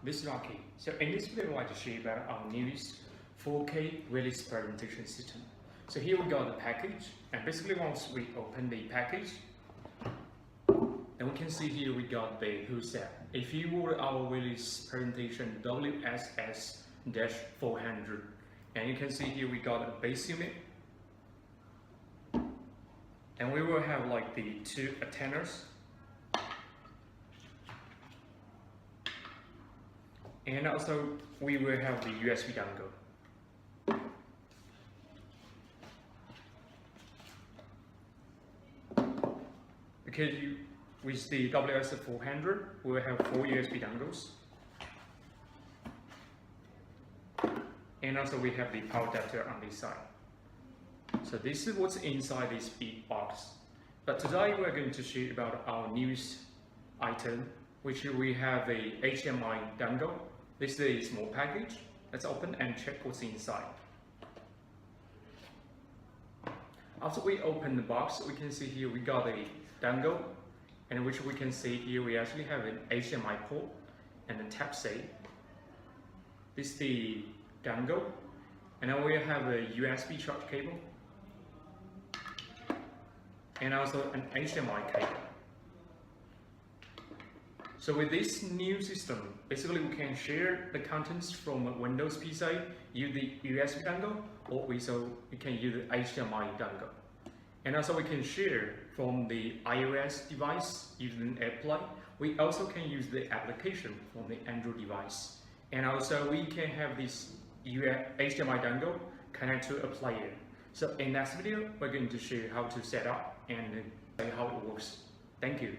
this is Rocky. So in this video, I'd like to show you about our newest 4K release presentation system. So here we got the package, and basically once we open the package, then we can see here we got the who set. If you were our release presentation WSS-400, and you can see here we got a base unit, and we will have like the two antennas. And also we will have the USB dongle. Because with the WS400, we will have 4 USB dongles. And also we have the power adapter on this side. So this is what's inside this big box. But today we're going to show you about our newest item, which we have a HDMI dongle. This is a small package. Let's open and check what's inside. After we open the box, we can see here we got a dongle, and which we can see here we actually have an HDMI port and a Type-C. This is the dongle, and now we have a USB charge cable, and also an HDMI cable. So with this new system, basically we can share the contents from a Windows PC, use the USB dongle, or we can use the HDMI dongle. And also we can share from the iOS device using AirPlay. We also can use the application from the Android device. And also we can have this HDMI dongle connect to a player. So in next video, we're going to show you how to set up and how it works. Thank you.